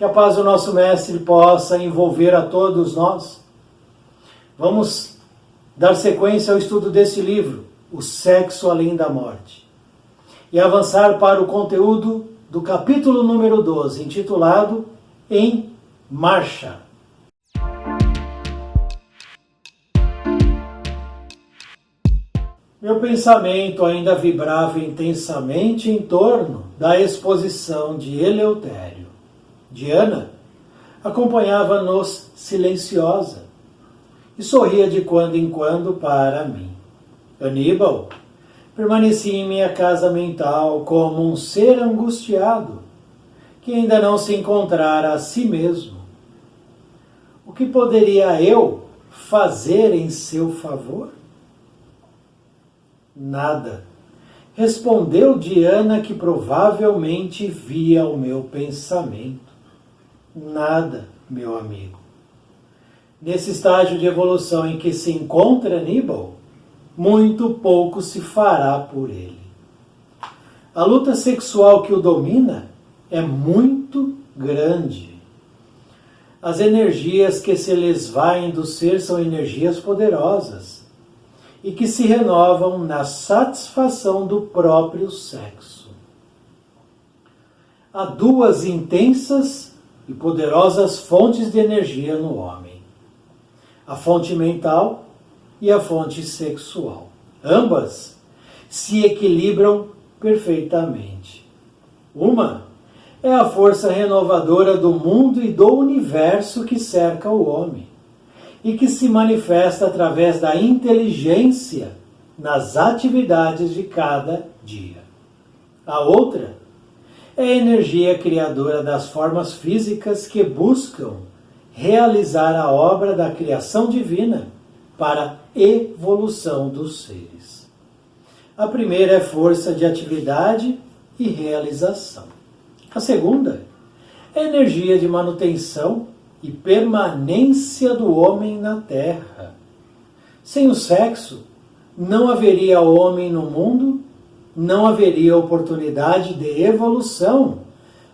Que a paz do nosso Mestre possa envolver a todos nós. Vamos dar sequência ao estudo deste livro, O Sexo Além da Morte, e avançar para o conteúdo do capítulo número 12, intitulado Em Marcha. Meu pensamento ainda vibrava intensamente em torno da exposição de Eleutério. Diana acompanhava-nos silenciosa e sorria de quando em quando para mim. Aníbal permanecia em minha casa mental como um ser angustiado que ainda não se encontrara a si mesmo. O que poderia eu fazer em seu favor? Nada, respondeu Diana, que provavelmente via o meu pensamento. Nada, meu amigo. Nesse estágio de evolução em que se encontra Aníbal, muito pouco se fará por ele. A luta sexual que o domina é muito grande. As energias que se lhes vaem do ser são energias poderosas e que se renovam na satisfação do próprio sexo. Há duas intensas e poderosas fontes de energia no homem: a fonte mental e a fonte sexual. Ambas se equilibram perfeitamente. Uma é a força renovadora do mundo e do universo que cerca o homem e que se manifesta através da inteligência nas atividades de cada dia. A outra é a energia criadora das formas físicas que buscam realizar a obra da criação divina para a evolução dos seres. A primeira é força de atividade e realização. A segunda é energia de manutenção e permanência do homem na Terra. Sem o sexo, não haveria homem no mundo, não haveria oportunidade de evolução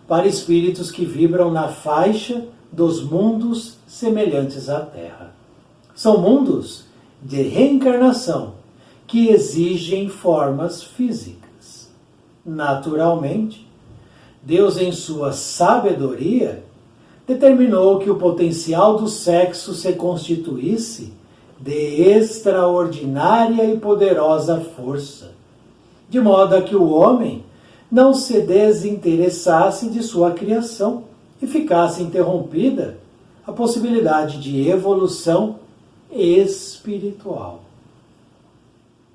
para espíritos que vibram na faixa dos mundos semelhantes à Terra. São mundos de reencarnação que exigem formas físicas. Naturalmente, Deus, em sua sabedoria, determinou que o potencial do sexo se constituísse de extraordinária e poderosa força, de modo a que o homem não se desinteressasse de sua criação e ficasse interrompida a possibilidade de evolução espiritual.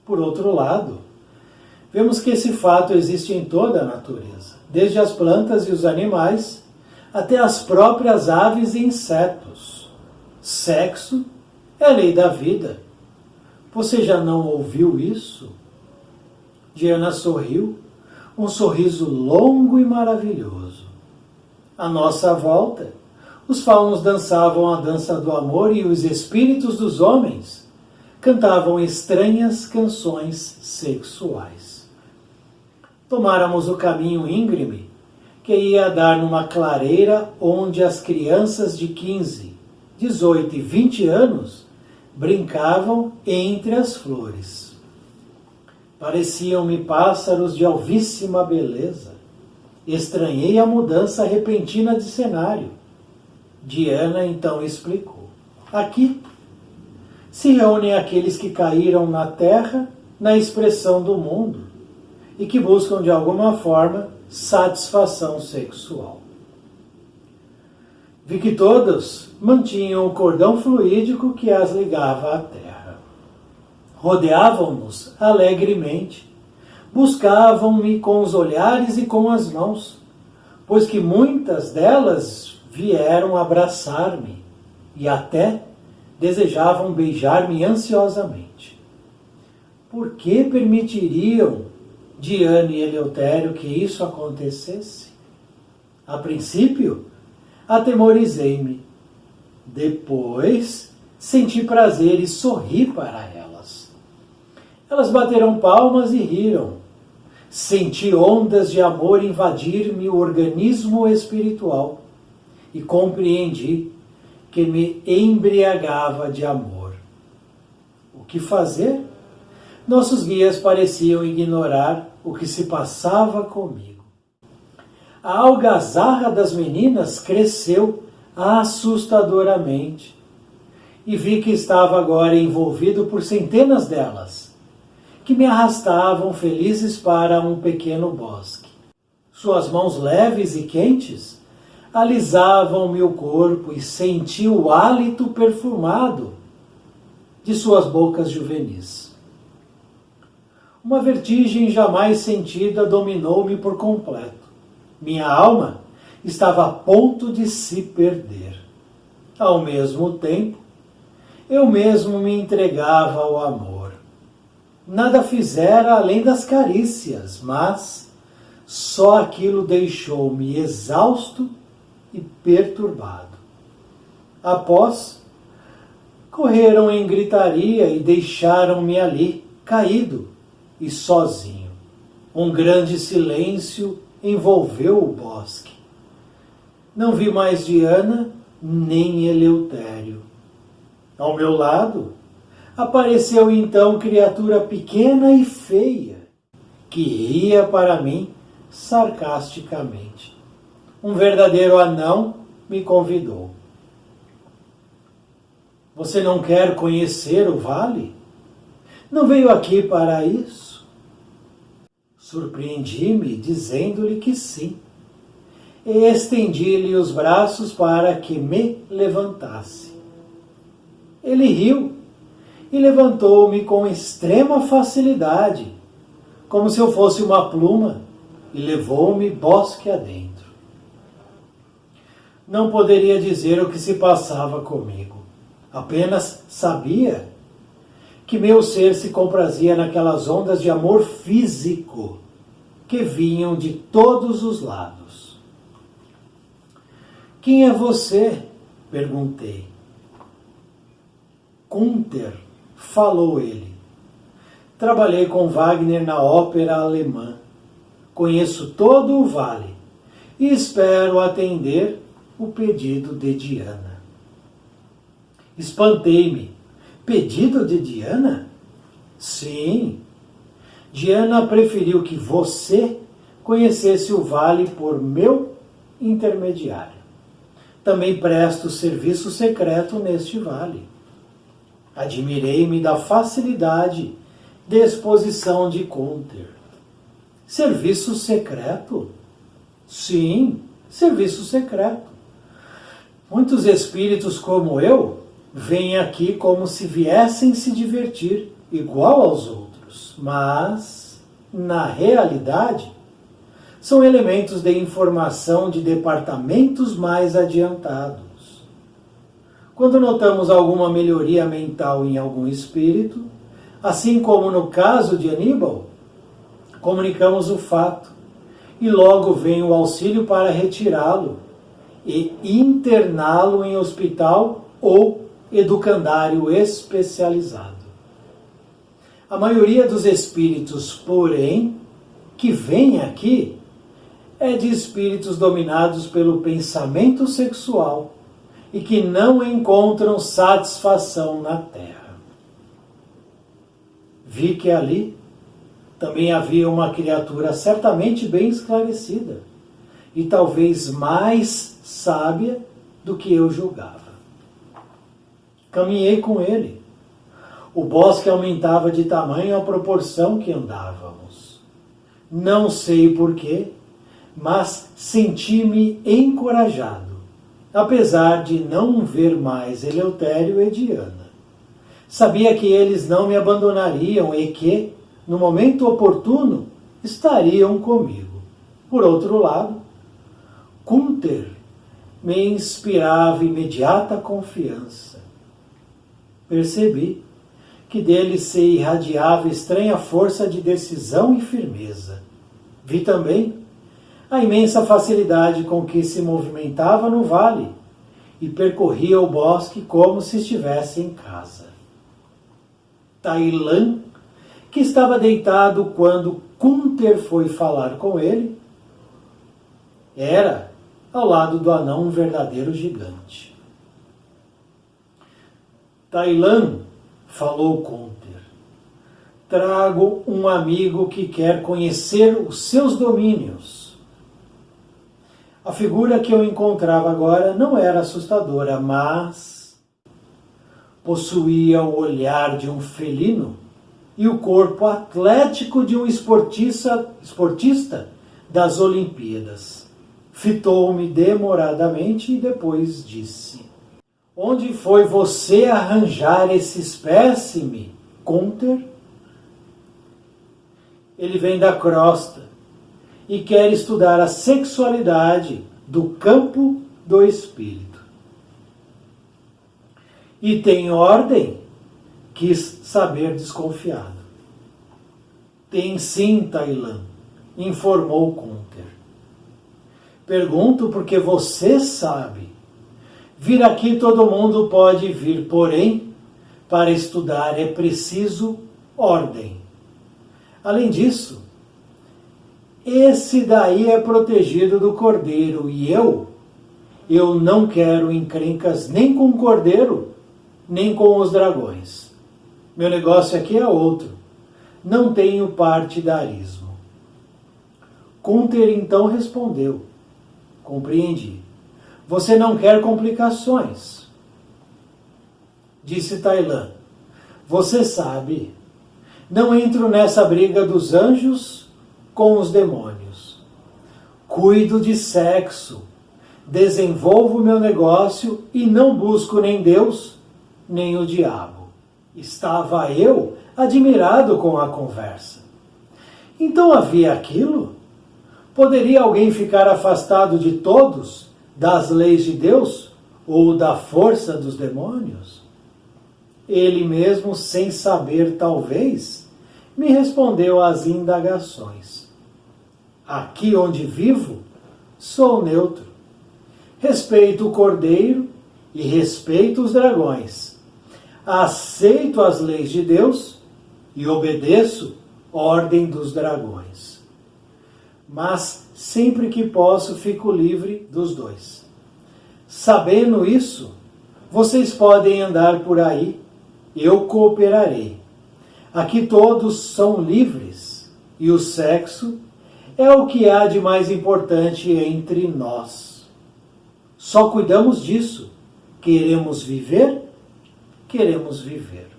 Por outro lado, vemos que esse fato existe em toda a natureza, desde as plantas e os animais até as próprias aves e insetos. Sexo é a lei da vida. Você já não ouviu isso? Diana sorriu, um sorriso longo e maravilhoso. À nossa volta, os faunos dançavam a dança do amor e os espíritos dos homens cantavam estranhas canções sexuais. Tomáramos o caminho íngreme que ia dar numa clareira onde as crianças de 15, 18 e 20 anos brincavam entre as flores. Pareciam-me pássaros de alvíssima beleza. Estranhei a mudança repentina de cenário. Diana então explicou. Aqui se reúnem aqueles que caíram na terra na expressão do mundo e que buscam de alguma forma satisfação sexual. Vi que todos mantinham o cordão fluídico que as ligava à terra. Rodeavam-nos alegremente, buscavam-me com os olhares e com as mãos, pois que muitas delas vieram abraçar-me e até desejavam beijar-me ansiosamente. Por que permitiriam Diana e Eleutério que isso acontecesse? A princípio, atemorizei-me. Depois, senti prazer e sorri para elas. Elas bateram palmas e riram. Senti ondas de amor invadir-me o organismo espiritual e compreendi que me embriagava de amor. O que fazer? Nossos guias pareciam ignorar o que se passava comigo. A algazarra das meninas cresceu assustadoramente e vi que estava agora envolvido por centenas delas, que me arrastavam felizes para um pequeno bosque. Suas mãos leves e quentes alisavam meu corpo e senti o hálito perfumado de suas bocas juvenis. Uma vertigem jamais sentida dominou-me por completo. Minha alma estava a ponto de se perder. Ao mesmo tempo, eu mesmo me entregava ao amor. Nada fizera além das carícias, mas só aquilo deixou-me exausto e perturbado. Após, correram em gritaria e deixaram-me ali, caído e sozinho. Um grande silêncio envolveu o bosque. Não vi mais Diana nem Eleutério. Ao meu lado, apareceu então criatura pequena e feia, que ria para mim sarcasticamente. Um verdadeiro anão me convidou. Você não quer conhecer o vale? Não veio aqui para isso? Surpreendi-me dizendo-lhe que sim. E estendi-lhe os braços para que me levantasse. Ele riu e levantou-me com extrema facilidade, como se eu fosse uma pluma, e levou-me bosque adentro. Não poderia dizer o que se passava comigo. Apenas sabia que meu ser se comprazia naquelas ondas de amor físico que vinham de todos os lados. Quem é você? Perguntei. Gunther, falou ele. Trabalhei com Wagner na ópera alemã. Conheço todo o vale e espero atender o pedido de Diana. Espantei-me. Pedido de Diana? Sim. Diana preferiu que você conhecesse o vale por meu intermediário. Também presto serviço secreto neste vale. Admirei-me da facilidade de exposição de Gunther. Serviço secreto? Sim, serviço secreto. Muitos espíritos como eu vêm aqui como se viessem se divertir, igual aos outros, mas, na realidade, são elementos de informação de departamentos mais adiantados. Quando notamos alguma melhoria mental em algum espírito, assim como no caso de Aníbal, comunicamos o fato e logo vem o auxílio para retirá-lo e interná-lo em hospital ou educandário especializado. A maioria dos espíritos, porém, que vêm aqui, é de espíritos dominados pelo pensamento sexual e que não encontram satisfação na Terra. Vi que ali também havia uma criatura certamente bem esclarecida e talvez mais sábia do que eu julgava. Caminhei com ele. O bosque aumentava de tamanho à proporção que andávamos. Não sei porquê, mas senti-me encorajado, apesar de não ver mais Eleutério e Diana. Sabia que eles não me abandonariam e que, no momento oportuno, estariam comigo. Por outro lado, Gunther me inspirava imediata confiança. Percebi que dele se irradiava estranha força de decisão e firmeza. Vi também a imensa facilidade com que se movimentava no vale e percorria o bosque como se estivesse em casa. Tailã, que estava deitado quando Gunther foi falar com ele, era ao lado do anão, um verdadeiro gigante. Tailan, falou Kunter, trago um amigo que quer conhecer os seus domínios. A figura que eu encontrava agora não era assustadora, mas possuía o olhar de um felino e o corpo atlético de um esportista das Olimpíadas. Fitou-me demoradamente e depois disse: onde foi você arranjar esse espécime, Kunter? Ele vem da crosta e quer estudar a sexualidade do campo do espírito. E tem ordem? Quis saber desconfiado. Tem sim, Tailan, informou Kunter. Pergunto porque você sabe. Vir aqui todo mundo pode vir, porém, para estudar é preciso ordem. Além disso, esse daí é protegido do cordeiro e eu não quero encrencas nem com o cordeiro, nem com os dragões. Meu negócio aqui é outro. Não tenho partidarismo. Kunter então respondeu: compreendi. Você não quer complicações. Disse Tailan: você sabe, não entro nessa briga dos anjos com os demônios. Cuido de sexo, desenvolvo meu negócio e não busco nem Deus, nem o diabo. Estava eu admirado com a conversa. Então havia aquilo? Poderia alguém ficar afastado de todos, das leis de Deus ou da força dos demônios? Ele mesmo, sem saber talvez, me respondeu às indagações. Aqui onde vivo, sou neutro. Respeito o cordeiro e respeito os dragões. Aceito as leis de Deus e obedeço a ordem dos dragões. Mas sempre que posso fico livre dos dois. Sabendo isso, vocês podem andar por aí, eu cooperarei. Aqui todos são livres e o sexo é o que há de mais importante entre nós. Só cuidamos disso. Queremos viver? Queremos viver.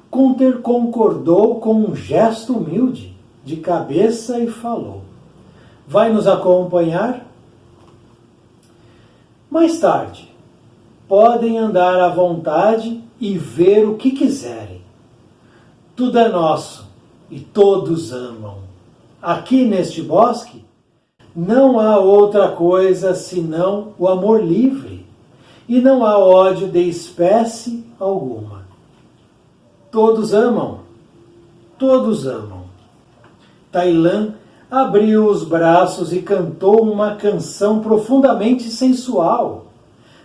Kunter concordou com um gesto humilde de cabeça e falou: vai nos acompanhar? Mais tarde, podem andar à vontade e ver o que quiserem. Tudo é nosso e todos amam. Aqui neste bosque, não há outra coisa senão o amor livre, e não há ódio de espécie alguma. Todos amam, todos amam. Tailan abriu os braços e cantou uma canção profundamente sensual,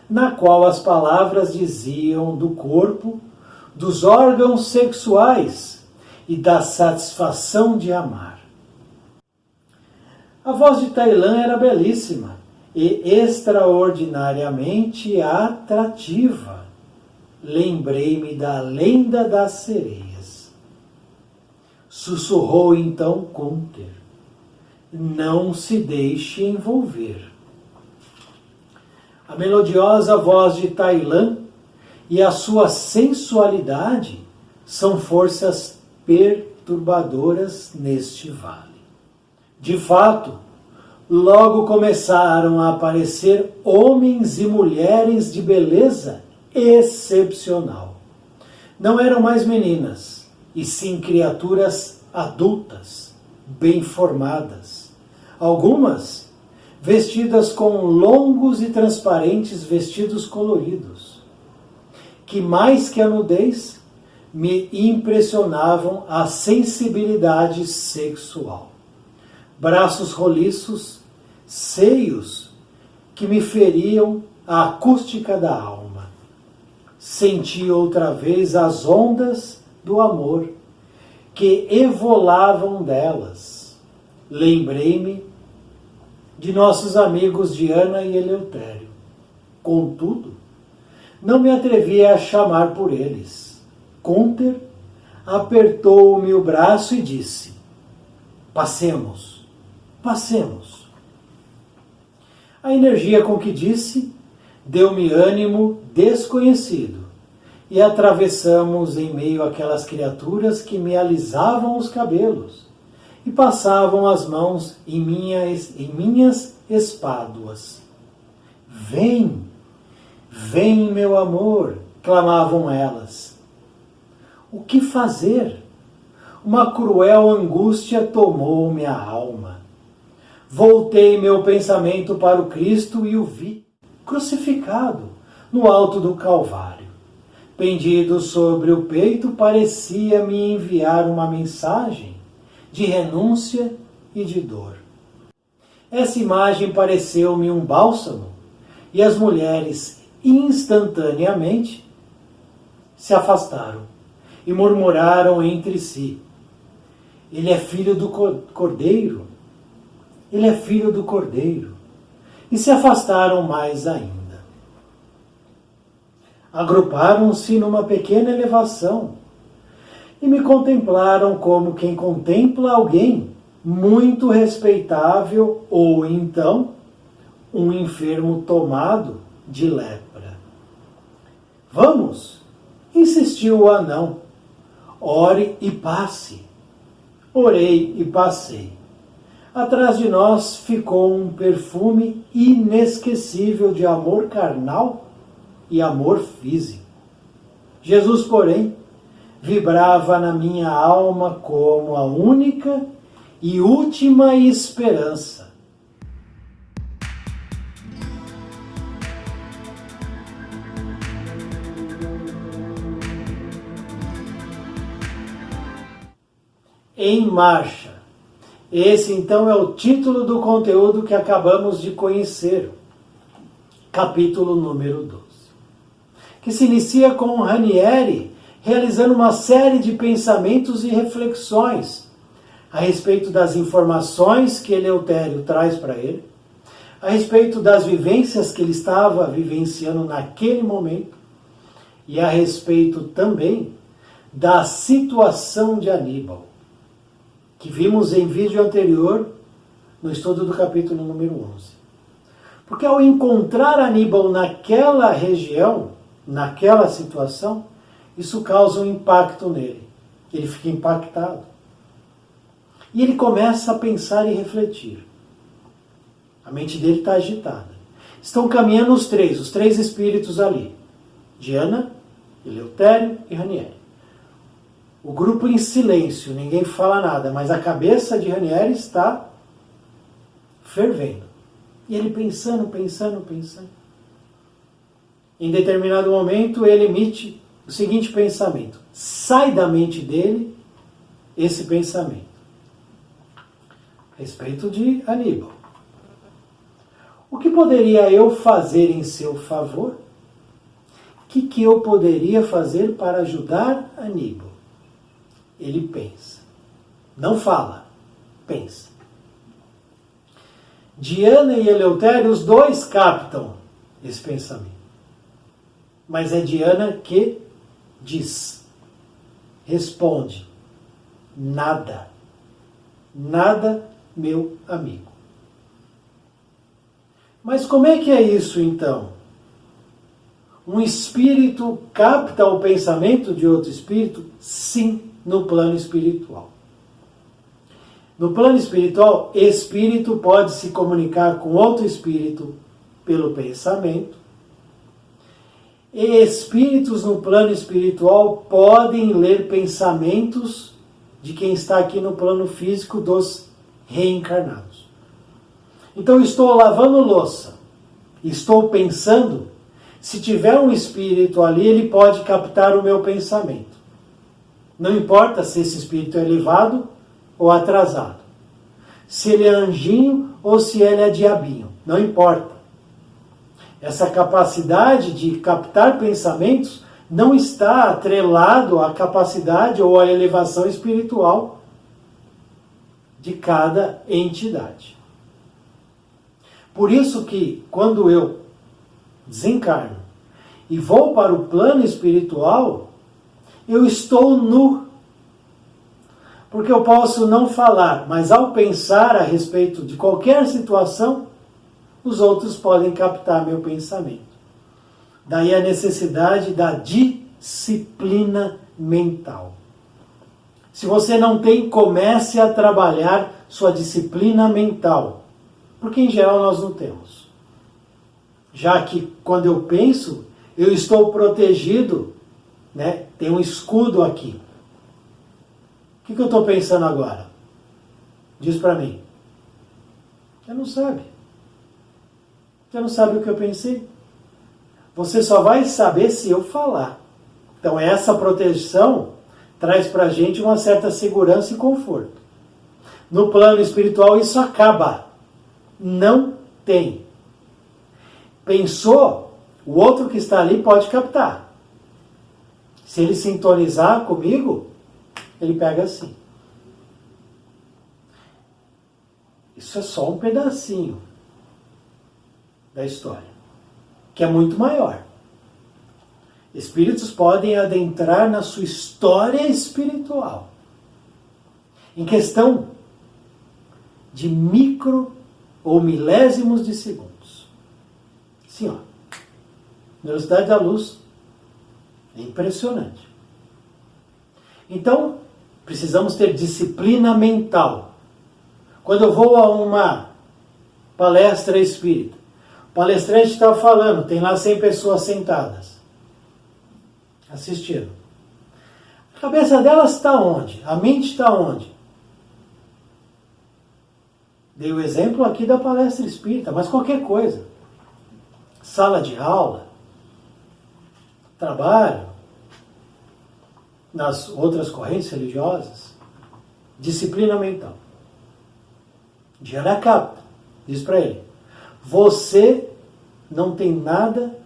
na qual as palavras diziam do corpo, dos órgãos sexuais e da satisfação de amar. A voz de Tailan era belíssima e extraordinariamente atrativa. Lembrei-me da lenda das sereias. Sussurrou então Kunter: não se deixe envolver. A melodiosa voz de Tailan e a sua sensualidade são forças perturbadoras neste vale. De fato, logo começaram a aparecer homens e mulheres de beleza excepcional. Não eram mais meninas, e sim criaturas adultas, bem formadas. Algumas vestidas com longos e transparentes vestidos coloridos, que mais que a nudez, me impressionavam a sensibilidade sexual. Braços roliços, seios que me feriam a acústica da alma. Senti outra vez as ondas do amor que evolavam delas. Lembrei-me de nossos amigos Diana e Eleutério. Contudo, não me atrevi a chamar por eles. Conter apertou-me o braço e disse: passemos, passemos. A energia com que disse deu-me ânimo desconhecido e atravessamos em meio àquelas criaturas que me alisavam os cabelos e passavam as mãos em minhas espáduas. Vem, vem, meu amor, clamavam elas. O que fazer? Uma cruel angústia tomou minha alma. Voltei meu pensamento para o Cristo e o vi, crucificado, no alto do Calvário. Pendido sobre o peito, parecia me enviar uma mensagem de renúncia e de dor. Essa imagem pareceu-me um bálsamo, e as mulheres instantaneamente se afastaram e murmuraram entre si: ele é filho do Cordeiro, ele é filho do Cordeiro. E se afastaram mais ainda. Agruparam-se numa pequena elevação e me contemplaram como quem contempla alguém muito respeitável ou então um enfermo tomado de lepra. Vamos, insistiu o anão, ore e passe. Orei e passei. Atrás de nós ficou um perfume inesquecível de amor carnal e amor físico. Jesus, porém, vibrava na minha alma como a única e última esperança. Em marcha. Esse, então, é o título do conteúdo que acabamos de conhecer, capítulo número 12, que se inicia com Ranieri realizando uma série de pensamentos e reflexões a respeito das informações que Eleutério traz para ele, a respeito das vivências que ele estava vivenciando naquele momento e a respeito também da situação de Aníbal, que vimos em vídeo anterior, no estudo do capítulo número 11. Porque ao encontrar Aníbal naquela região, naquela situação, isso causa um impacto nele. Ele fica impactado. E ele começa a pensar e refletir. A mente dele está agitada. Estão caminhando os três espíritos ali. Diana, Eleutério e Ranieri. O grupo em silêncio, ninguém fala nada, mas a cabeça de Ranieri está fervendo. E ele pensando. Em determinado momento, ele emite o seguinte pensamento. Sai da mente dele esse pensamento. A respeito de Aníbal. O que poderia eu fazer em seu favor? O que eu poderia fazer para ajudar Aníbal? Ele pensa. Não fala, pensa. Diana e Eleutério, os dois captam esse pensamento. Mas é Diana que diz, responde: nada. Nada, meu amigo. Mas como é que é isso então? Um espírito capta o pensamento de outro espírito? Sim, no plano espiritual. No plano espiritual, espírito pode se comunicar com outro espírito pelo pensamento. E espíritos no plano espiritual podem ler pensamentos de quem está aqui no plano físico dos reencarnados. Então, estou lavando louça, estou pensando, se tiver um espírito ali, ele pode captar o meu pensamento. Não importa se esse espírito é elevado ou atrasado. Se ele é anjinho ou se ele é diabinho. Não importa. Essa capacidade de captar pensamentos não está atrelado à capacidade ou à elevação espiritual de cada entidade. Por isso que quando eu desencarno e vou para o plano espiritual, eu estou nu. Porque eu posso não falar, mas ao pensar a respeito de qualquer situação, os outros podem captar meu pensamento. Daí a necessidade da disciplina mental. Se você não tem, comece a trabalhar sua disciplina mental. Porque em geral nós não temos. Já que quando eu penso, eu estou protegido, né? Tem um escudo aqui. O que eu estou pensando agora? Diz para mim. Você não sabe. Você não sabe o que eu pensei. Você só vai saber se eu falar. Então essa proteção traz para a gente uma certa segurança e conforto. No plano espiritual isso acaba. Não tem. Pensou, o outro que está ali pode captar. Se ele sintonizar comigo, ele pega assim. Isso é só um pedacinho da história, que é muito maior. Espíritos podem adentrar na sua história espiritual, em questão de micro ou milésimos de segundos. Sim, ó. Velocidade da luz é impressionante. Então, precisamos ter disciplina mental. Quando eu vou a uma palestra espírita, o palestrante está falando, tem lá 100 pessoas sentadas, assistindo. A cabeça delas está onde? A mente está onde? Dei o exemplo aqui da palestra espírita, mas qualquer coisa. Sala de aula, trabalho, nas outras correntes religiosas, disciplina mental. Diana capta, diz para ele, você não tem nada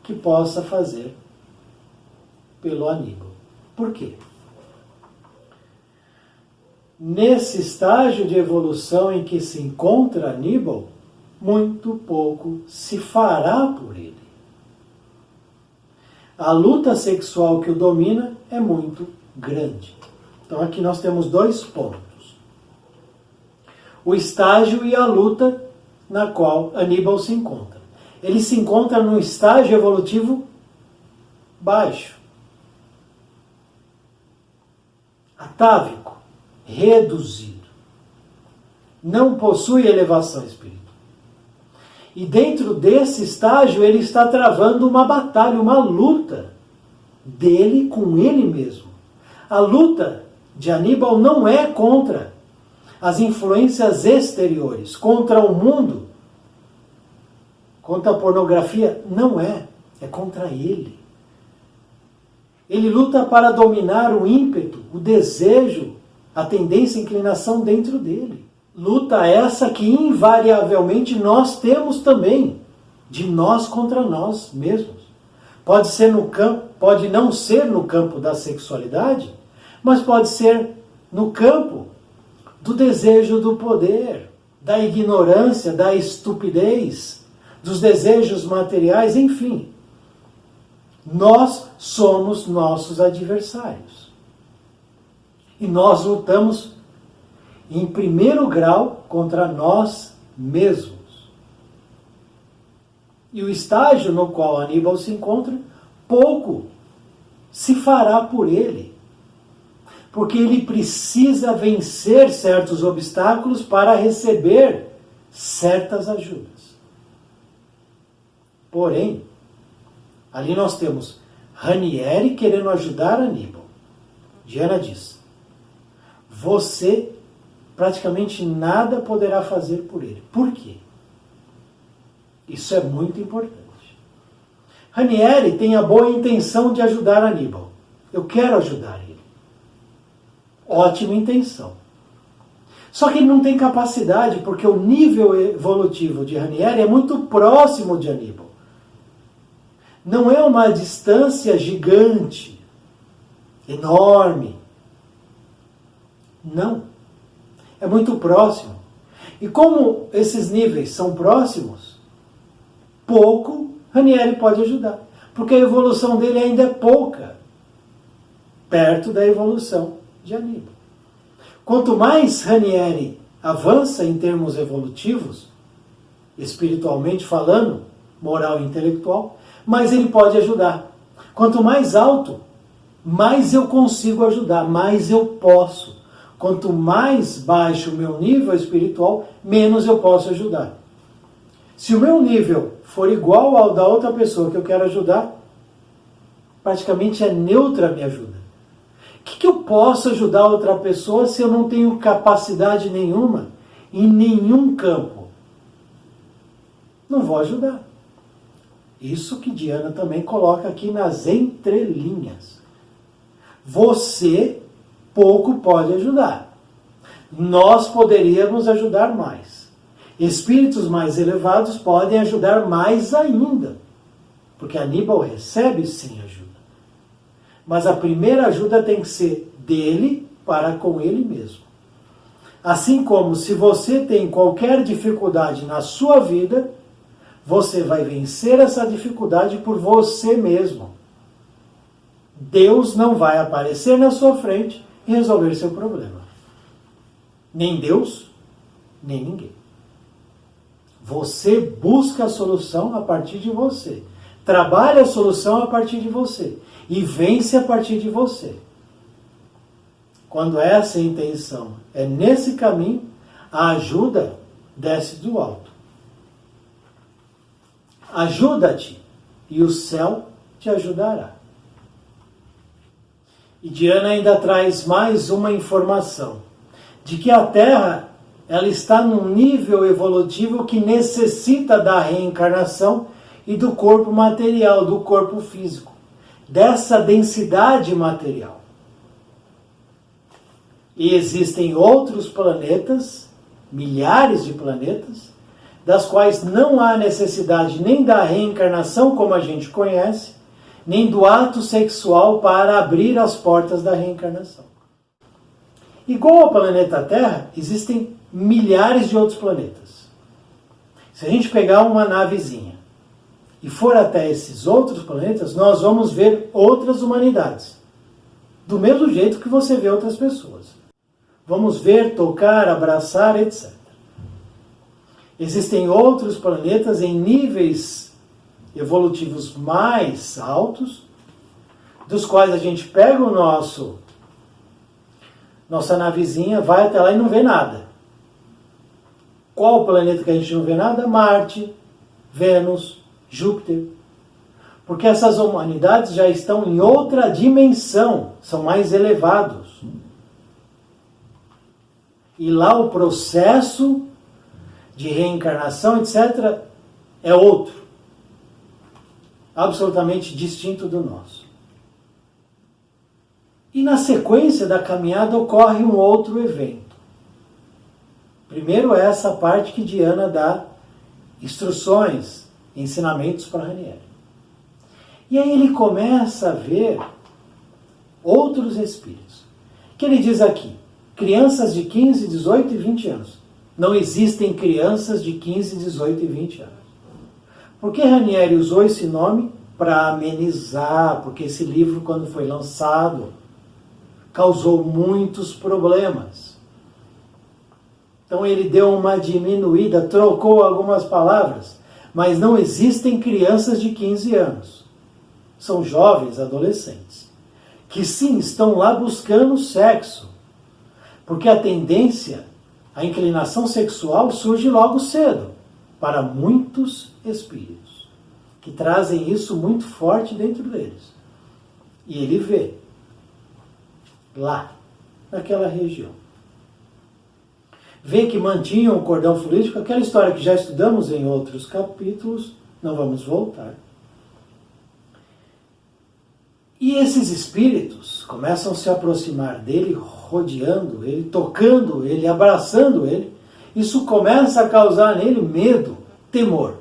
que possa fazer pelo Aníbal. Por quê? Nesse estágio de evolução em que se encontra Aníbal, muito pouco se fará por ele. A luta sexual que o domina é muito grande. Então aqui nós temos 2 pontos. O estágio e a luta na qual Aníbal se encontra. Ele se encontra num estágio evolutivo baixo, atávico, reduzido. Não possui elevação espiritual. E dentro desse estágio ele está travando uma batalha, uma luta dele com ele mesmo. A luta de Aníbal não é contra as influências exteriores, contra o mundo, contra a pornografia, não é. É contra ele. Ele luta para dominar o ímpeto, o desejo, a tendência, a inclinação dentro dele. Luta essa que invariavelmente nós temos também, de nós contra nós mesmos. Pode ser no campo, pode não ser no campo da sexualidade, mas pode ser no campo do desejo do poder, da ignorância, da estupidez, dos desejos materiais, enfim. Nós somos nossos adversários. E nós lutamos em primeiro grau contra nós mesmos. E o estágio no qual Aníbal se encontra, pouco se fará por ele. Porque ele precisa vencer certos obstáculos para receber certas ajudas. Porém, ali nós temos Ranieri querendo ajudar Aníbal. Diana diz, você praticamente nada poderá fazer por ele. Por quê? Isso é muito importante. Ranieri tem a boa intenção de ajudar Aníbal. Eu quero ajudar ele. Ótima intenção. Só que ele não tem capacidade, porque o nível evolutivo de Ranieri é muito próximo de Aníbal. Não é uma distância gigante, enorme. Não. É muito próximo. E como esses níveis são próximos, pouco Ranieri pode ajudar, porque a evolução dele ainda é pouca, perto da evolução de Aníbal. Quanto mais Ranieri avança em termos evolutivos, espiritualmente falando, moral e intelectual, mais ele pode ajudar. Quanto mais alto, mais eu consigo ajudar, mais eu posso. Quanto mais baixo o meu nível espiritual, menos eu posso ajudar. Se o meu nível for igual ao da outra pessoa que eu quero ajudar, praticamente é neutra a minha ajuda. O que eu posso ajudar a outra pessoa se eu não tenho capacidade nenhuma em nenhum campo? Não vou ajudar. Isso que Diana também coloca aqui nas entrelinhas. Você pouco pode ajudar. Nós poderíamos ajudar mais. Espíritos mais elevados podem ajudar mais ainda. Porque Aníbal recebe sim ajuda. Mas a primeira ajuda tem que ser dele para com ele mesmo. Assim como se você tem qualquer dificuldade na sua vida, você vai vencer essa dificuldade por você mesmo. Deus não vai aparecer na sua frente e resolver seu problema. Nem Deus, nem ninguém. Você busca a solução a partir de você. Trabalha a solução a partir de você. E vence a partir de você. Quando essa é a intenção é nesse caminho, a ajuda desce do alto. Ajuda-te e o céu te ajudará. E Diana ainda traz mais uma informação, de que a Terra ela está num nível evolutivo que necessita da reencarnação e do corpo material, do corpo físico, dessa densidade material. E existem outros planetas, milhares de planetas, das quais não há necessidade nem da reencarnação como a gente conhece, nem do ato sexual para abrir as portas da reencarnação. Igual ao planeta Terra, existem milhares de outros planetas. Se a gente pegar uma navezinha e for até esses outros planetas, nós vamos ver outras humanidades. Do mesmo jeito que você vê outras pessoas. Vamos ver, tocar, abraçar, etc. Existem outros planetas em níveis evolutivos mais altos, dos quais a gente pega o nossa navezinha, vai até lá e não vê nada. Qual planeta que a gente não vê nada? Marte, Vênus, Júpiter. Porque essas humanidades já estão em outra dimensão, são mais elevados. E lá o processo de reencarnação, etc., é outro. Absolutamente distinto do nosso. E na sequência da caminhada ocorre um outro evento. Primeiro é essa parte que Diana dá instruções, ensinamentos para Ranieri. E aí ele começa a ver outros espíritos. Que ele diz aqui, crianças de 15, 18 e 20 anos. Não existem crianças de 15, 18 e 20 anos. Por que Ranieri usou esse nome? Para amenizar, porque esse livro, quando foi lançado, causou muitos problemas. Então ele deu uma diminuída, trocou algumas palavras, mas não existem crianças de 15 anos. São jovens, adolescentes, que sim, estão lá buscando sexo, porque a tendência, a inclinação sexual surge logo cedo, para muitos espíritos, que trazem isso muito forte dentro deles. E ele vê, lá, naquela região. Vê que mantinham o cordão fluídico, aquela história que já estudamos em outros capítulos, não vamos voltar. E esses espíritos começam a se aproximar dele, rodeando ele, tocando ele, abraçando ele. Isso começa a causar nele medo, temor.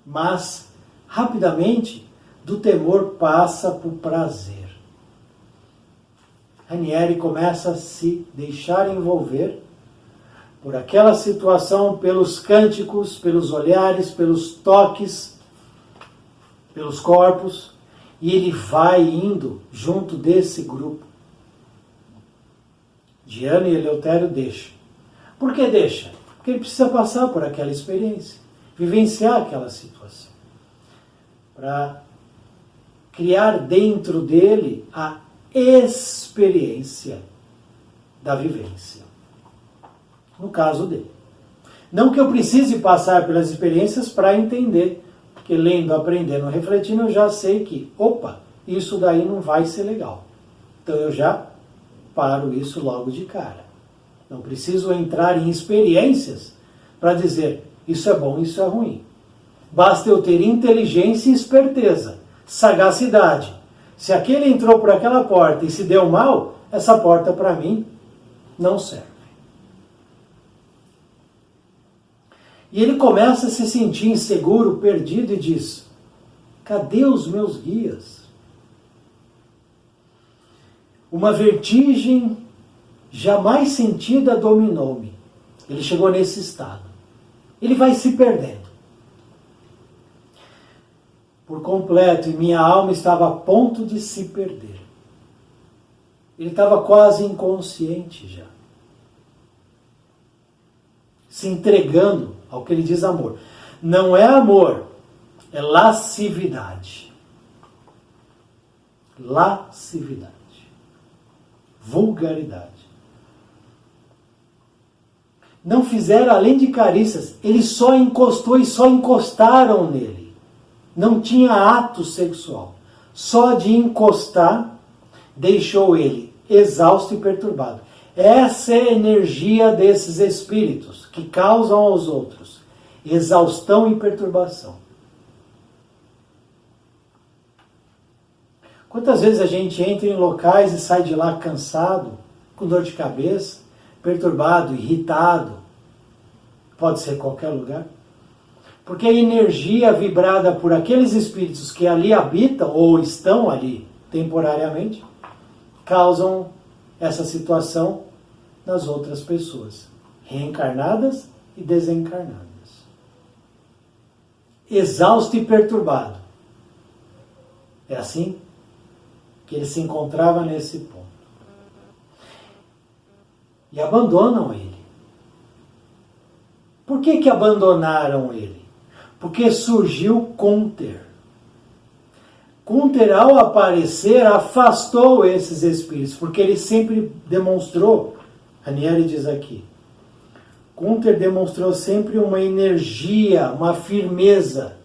Mas, rapidamente, do temor passa para o prazer. Ranieri começa a se deixar envolver por aquela situação, pelos cânticos, pelos olhares, pelos toques, pelos corpos, e ele vai indo junto desse grupo. Diana e Eleutério deixam. Por que deixa? Porque ele precisa passar por aquela experiência, vivenciar aquela situação, para criar dentro dele a experiência da vivência. No caso dele. Não que eu precise passar pelas experiências para entender, porque lendo, aprendendo, refletindo, eu já sei que, opa, isso daí não vai ser legal. Então eu já paro isso logo de cara. Não preciso entrar em experiências para dizer isso é bom, isso é ruim. Basta eu ter inteligência e esperteza, sagacidade. Se aquele entrou por aquela porta e se deu mal, essa porta para mim não serve. E ele começa a se sentir inseguro, perdido e diz: cadê os meus guias? Uma vertigem jamais sentida dominou-me. Ele chegou nesse estado. Ele vai se perdendo por completo e minha alma estava a ponto de se perder. Ele estava quase inconsciente já, se entregando ao que ele diz amor. Não é amor, é lascividade. Lascividade. Vulgaridade. Não fizeram além de carícias, ele só encostou e só encostaram nele. Não tinha ato sexual. Só de encostar deixou ele exausto e perturbado. Essa é a energia desses espíritos que causam aos outros exaustão e perturbação. Quantas vezes a gente entra em locais e sai de lá cansado, com dor de cabeça, perturbado, irritado? Pode ser qualquer lugar. Porque a energia vibrada por aqueles espíritos que ali habitam ou estão ali temporariamente causam essa situação nas outras pessoas, reencarnadas e desencarnadas. Exausto e perturbado. É assim que ele se encontrava nesse ponto. E abandonam ele. Por que abandonaram ele? Porque surgiu Kunter. Kunter, ao aparecer, afastou esses espíritos, porque ele sempre demonstrou, Ranieri diz aqui, Kunter demonstrou sempre uma energia, uma firmeza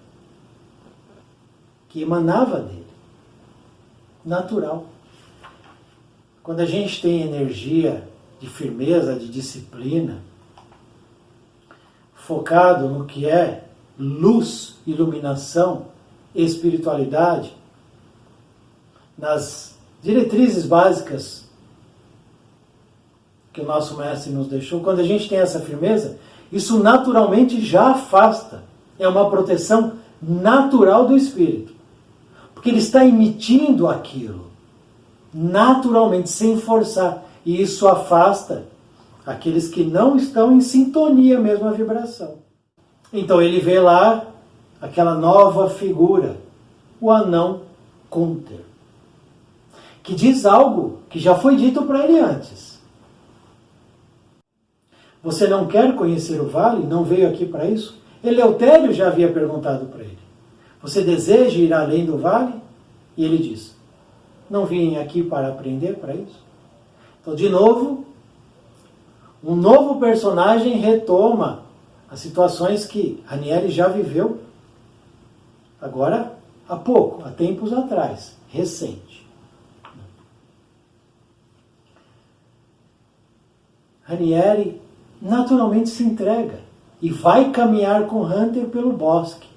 que emanava dele, natural. Quando a gente tem energia de firmeza, de disciplina, focado no que é luz, iluminação, espiritualidade, nas diretrizes básicas que o nosso mestre nos deixou, quando a gente tem essa firmeza, isso naturalmente já afasta. É uma proteção natural do espírito. Porque ele está emitindo aquilo naturalmente, sem forçar. E isso afasta aqueles que não estão em sintonia mesmo a vibração. Então ele vê lá aquela nova figura, o anão Kunter, que diz algo que já foi dito para ele antes. Você não quer conhecer o vale? Não veio aqui para isso? Eleutério já havia perguntado para ele. Você deseja ir além do vale? E ele diz, não vim aqui para aprender para isso? Então, de novo, um novo personagem retoma as situações que Ranieri já viveu agora há pouco, há tempos atrás, recente. Ranieri naturalmente se entrega e vai caminhar com Hunter pelo bosque,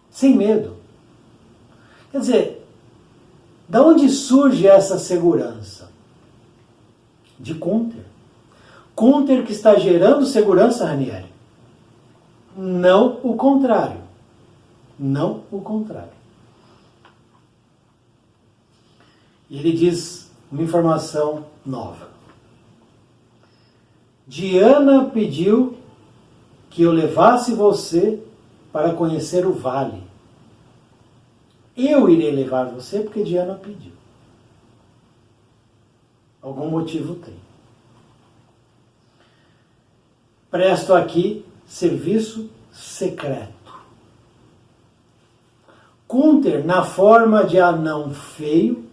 sem medo. Quer dizer, da onde surge essa segurança? De Kunter. Kunter que está gerando segurança, Ranieri. Não o contrário. Não o contrário. E ele diz uma informação nova. Diana pediu que eu levasse você para conhecer o vale. Eu irei levar você porque Diana pediu. Algum motivo tem. Presto aqui serviço secreto. Kunter, na forma de anão feio,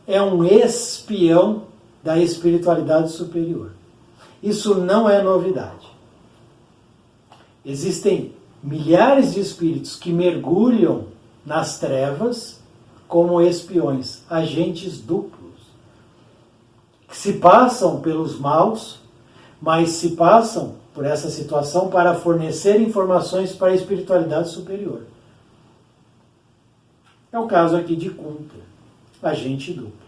é um espião da espiritualidade superior. Isso não é novidade. Existem milhares de espíritos que mergulham nas trevas como espiões, agentes duplos, que se passam pelos maus, mas se passam por essa situação para fornecer informações para a espiritualidade superior. É o caso aqui de Kunter, agente duplo.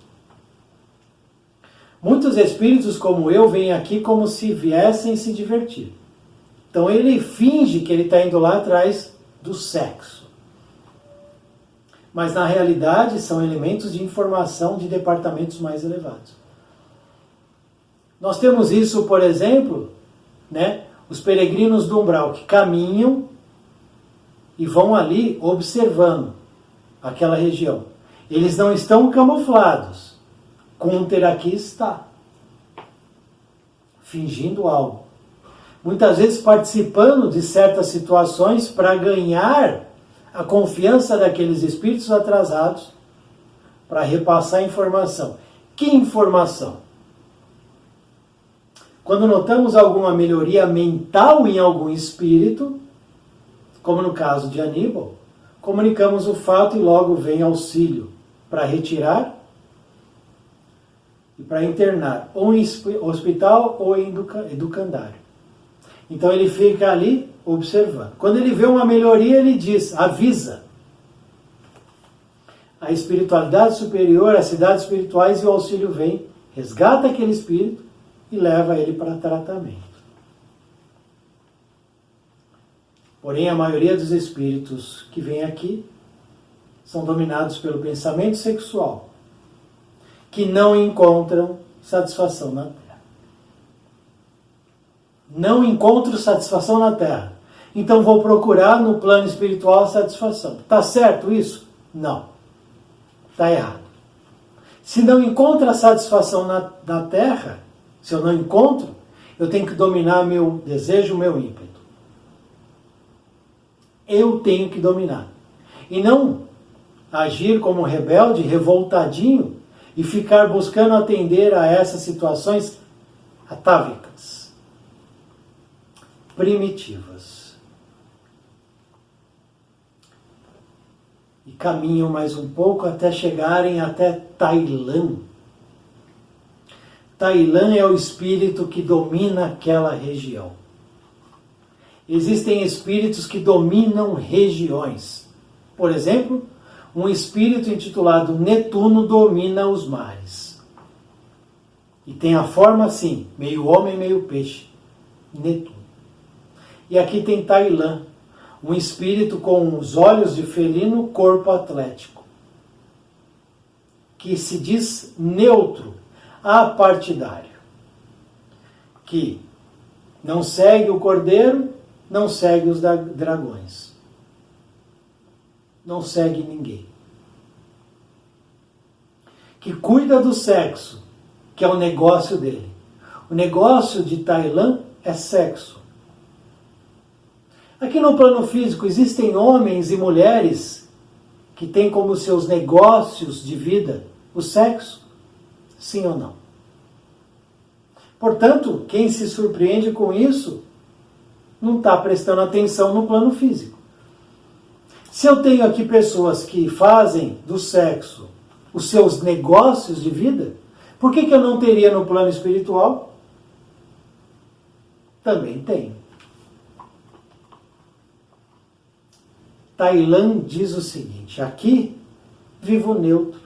Muitos espíritos como eu vêm aqui como se viessem se divertir. Então ele finge que ele está indo lá atrás do sexo. Mas na realidade são elementos de informação de departamentos mais elevados. Nós temos isso, por exemplo, os peregrinos do umbral que caminham e vão ali observando aquela região. Eles não estão camuflados. Kunter aqui está, fingindo algo. Muitas vezes participando de certas situações para ganhar a confiança daqueles espíritos atrasados para repassar informação. Que informação? Quando notamos alguma melhoria mental em algum espírito, como no caso de Aníbal, comunicamos o fato e logo vem auxílio para retirar e para internar, ou em hospital ou em educandário. Então ele fica ali observando. Quando ele vê uma melhoria, ele diz, avisa. A espiritualidade superior, as cidades espirituais e o auxílio vem, resgata aquele espírito e leva ele para tratamento. Porém, a maioria dos espíritos que vêm aqui são dominados pelo pensamento sexual, que não encontram satisfação na Terra. Não encontro satisfação na Terra. Então vou procurar no plano espiritual a satisfação. Está certo isso? Não. Está errado. Se não encontra satisfação na Terra, se eu não encontro, eu tenho que dominar meu desejo, meu ímpeto. Eu tenho que dominar. E não agir como rebelde, revoltadinho, e ficar buscando atender a essas situações atávicas, primitivas. E caminham mais um pouco até chegarem até Tailã. Tailã é o espírito que domina aquela região. Existem espíritos que dominam regiões. Por exemplo, um espírito intitulado Netuno domina os mares. E tem a forma assim, meio homem, meio peixe. Netuno. E aqui tem Tailã, um espírito com os olhos de felino, corpo atlético, que se diz neutro, apartidário, que não segue o cordeiro, não segue os dragões, não segue ninguém, que cuida do sexo, que é o negócio dele. O negócio de Tailã é sexo. Aqui no plano físico existem homens e mulheres que têm como seus negócios de vida o sexo? Sim ou não? Portanto, quem se surpreende com isso não está prestando atenção no plano físico. Se eu tenho aqui pessoas que fazem do sexo os seus negócios de vida, por que eu não teria no plano espiritual? Também tenho. Tailã diz o seguinte: aqui vivo neutro,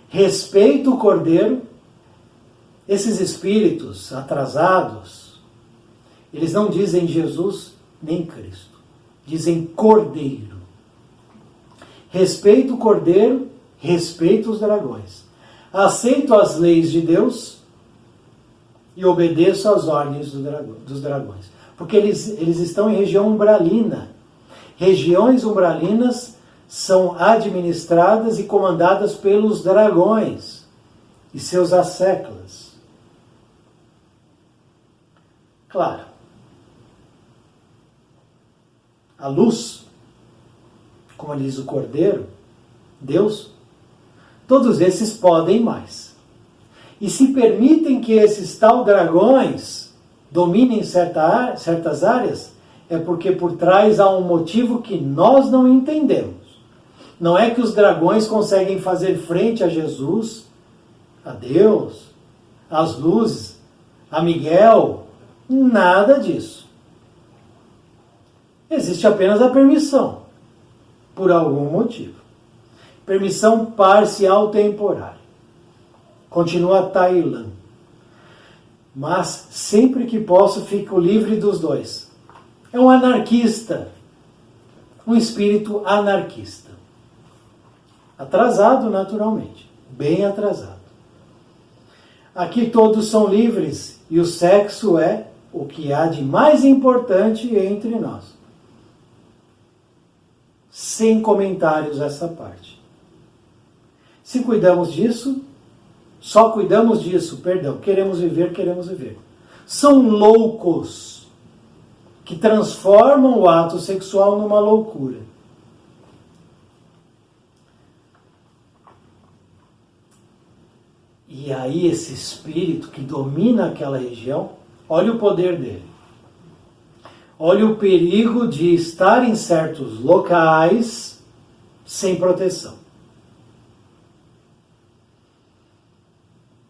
respeito o cordeiro. Esses espíritos atrasados, eles não dizem Jesus nem Cristo, dizem cordeiro. Respeito o cordeiro, respeito os dragões. Aceito as leis de Deus e obedeço às ordens dos dragões. Porque eles estão em região umbralina. Regiões umbralinas são administradas e comandadas pelos dragões e seus asseclas. Claro, a luz, como diz o Cordeiro, Deus, todos esses podem mais. E se permitem que esses tal dragões dominem certas áreas, é porque por trás há um motivo que nós não entendemos. Não é que os dragões conseguem fazer frente a Jesus, a Deus, às luzes, a Miguel, nada disso. Existe apenas a permissão, por algum motivo. Permissão parcial temporária. Continua Tailã. Mas sempre que posso fico livre dos dois. É um anarquista. Um espírito anarquista. Atrasado, naturalmente. Bem atrasado. Aqui todos são livres e o sexo é o que há de mais importante entre nós. Sem comentários essa parte. Se cuidamos disso, só cuidamos disso, queremos viver. São loucos que transformam o ato sexual numa loucura. E aí esse espírito que domina aquela região, olha o poder dele. Olha o perigo de estar em certos locais sem proteção.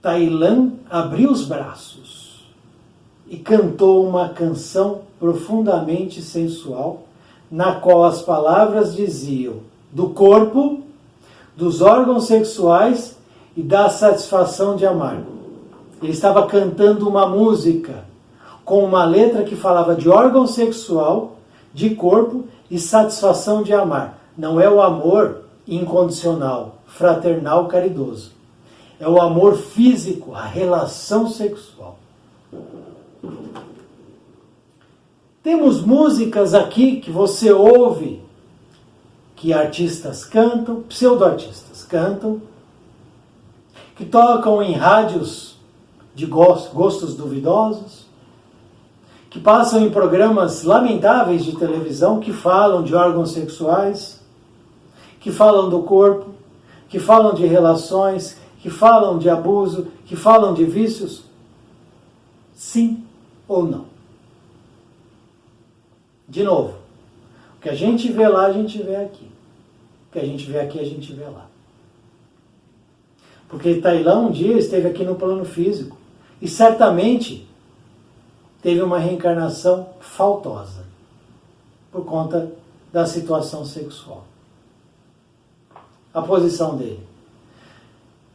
Tailã abriu os braços e cantou uma canção profundamente sensual, na qual as palavras diziam do corpo, dos órgãos sexuais e da satisfação de amar. Ele estava cantando uma música com uma letra que falava de órgão sexual, de corpo e satisfação de amar. Não é o amor incondicional, fraternal, caridoso. É o amor físico, a relação sexual. Temos músicas aqui que você ouve, que artistas cantam, pseudo-artistas cantam, que tocam em rádios de gostos duvidosos, que passam em programas lamentáveis de televisão, que falam de órgãos sexuais, que falam do corpo, que falam de relações, que falam de abuso, que falam de vícios? Sim ou não? De novo, o que a gente vê lá, a gente vê aqui. O que a gente vê aqui, a gente vê lá. Porque Tailã um dia esteve aqui no plano físico e certamente teve uma reencarnação faltosa por conta da situação sexual. A posição dele.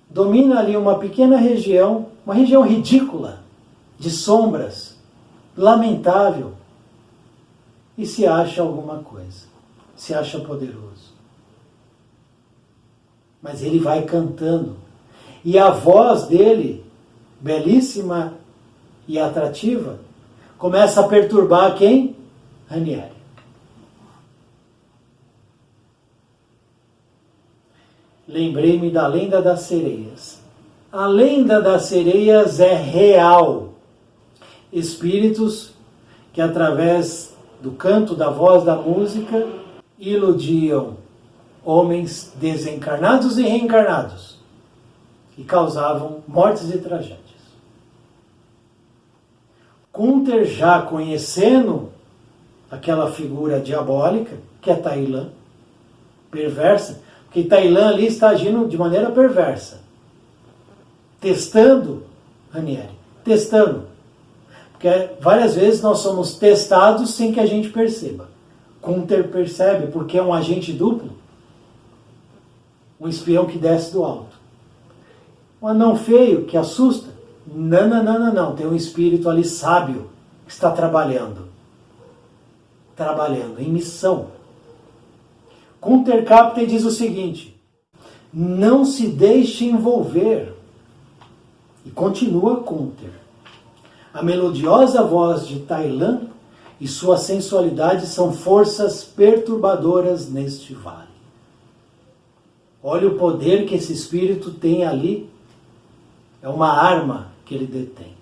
Domina ali uma pequena região, uma região ridícula, de sombras, lamentável, e se acha alguma coisa, se acha poderoso. Mas ele vai cantando, e a voz dele, belíssima e atrativa, começa a perturbar quem? Ranieri. Lembrei-me da lenda das sereias. A lenda das sereias é real. Espíritos que, através do canto, da voz, da música, iludiam homens desencarnados e reencarnados e causavam mortes e tragédias. Gunther, já conhecendo aquela figura diabólica, que é Tailã, perversa, porque Tailã ali está agindo de maneira perversa, testando Ranieri, testando. Porque várias vezes nós somos testados sem que a gente perceba. Gunther percebe, porque é um agente duplo, um espião que desce do alto. Um anão feio que assusta. Não. Tem um espírito ali sábio que está trabalhando em missão. Gunther capta e diz o seguinte: não se deixe envolver. E continua Gunther. A melodiosa voz de Tailã e sua sensualidade são forças perturbadoras neste vale. Olha o poder que esse espírito tem ali. É uma arma que ele detém.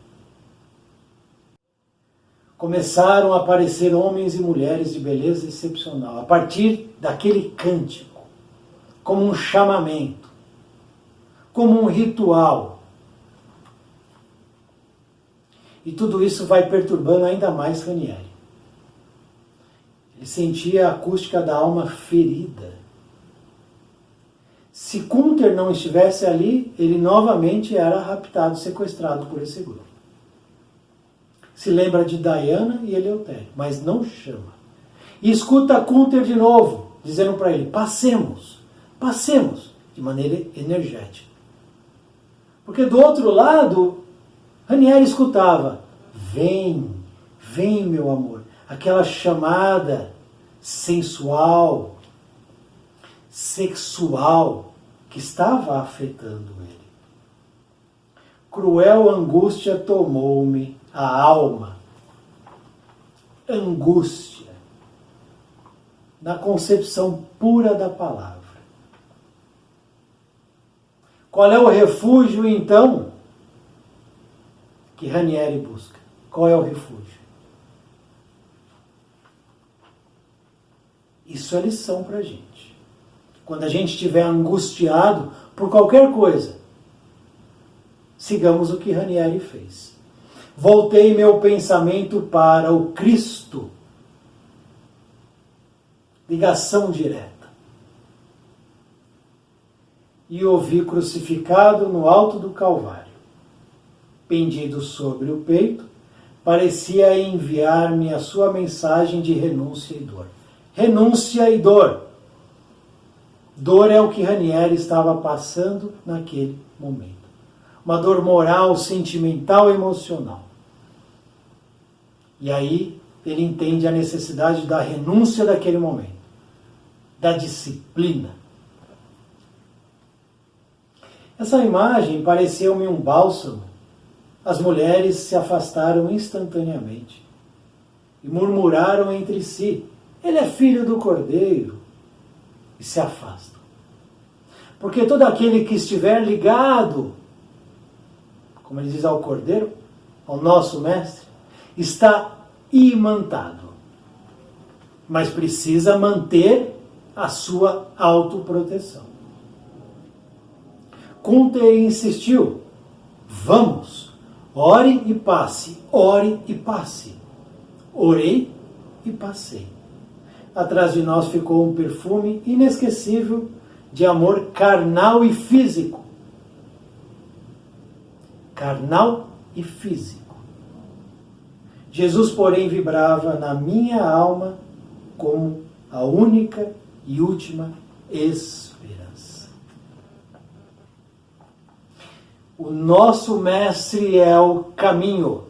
Começaram a aparecer homens e mulheres de beleza excepcional, a partir daquele cântico, como um chamamento, como um ritual. E tudo isso vai perturbando ainda mais Ranieri. Ele sentia a acústica da alma ferida. Se Gunther não estivesse ali, ele novamente era raptado, sequestrado por esse grupo. Se lembra de Diana e Eleutério, mas não chama. E escuta Gunther de novo, dizendo para ele, passemos, de maneira energética. Porque do outro lado, Ranieri escutava, vem meu amor, aquela chamada sensual, sexual, que estava afetando ele. Cruel angústia tomou-me a alma. Angústia, na concepção pura da palavra. Qual é o refúgio, então, que Ranieri busca? Qual é o refúgio? Isso é lição para a gente. Quando a gente estiver angustiado por qualquer coisa, sigamos o que Ranieri fez. Voltei meu pensamento para o Cristo. Ligação direta. E o vi crucificado no alto do Calvário. Pendido sobre o peito, parecia enviar-me a sua mensagem de renúncia e dor. Renúncia e dor. Dor é o que Ranieri estava passando naquele momento. Uma dor moral, sentimental, emocional. E aí ele entende a necessidade da renúncia daquele momento, da disciplina. Essa imagem pareceu-me um bálsamo. As mulheres se afastaram instantaneamente e murmuraram entre si, ele é filho do Cordeiro, e se afastam. Porque todo aquele que estiver ligado, como ele diz ao Cordeiro, ao nosso Mestre, está imantado, mas precisa manter a sua autoproteção. Gunther insistiu, vamos, ore e passe, ore e passe. Orei e passei. Atrás de nós ficou um perfume inesquecível de amor carnal e físico. Carnal e físico. Jesus, porém, vibrava na minha alma como a única e última esperança. O nosso Mestre é o caminho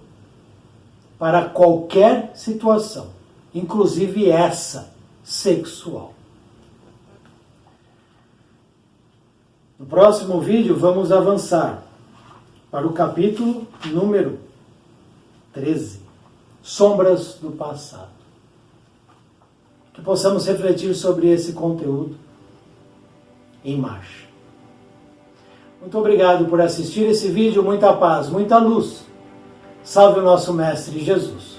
para qualquer situação, inclusive essa, sexual. No próximo vídeo vamos avançar para o capítulo número 13, Sombras do Passado. Que possamos refletir sobre esse conteúdo em marcha. Muito obrigado por assistir esse vídeo, muita paz, muita luz. Salve o nosso Mestre Jesus.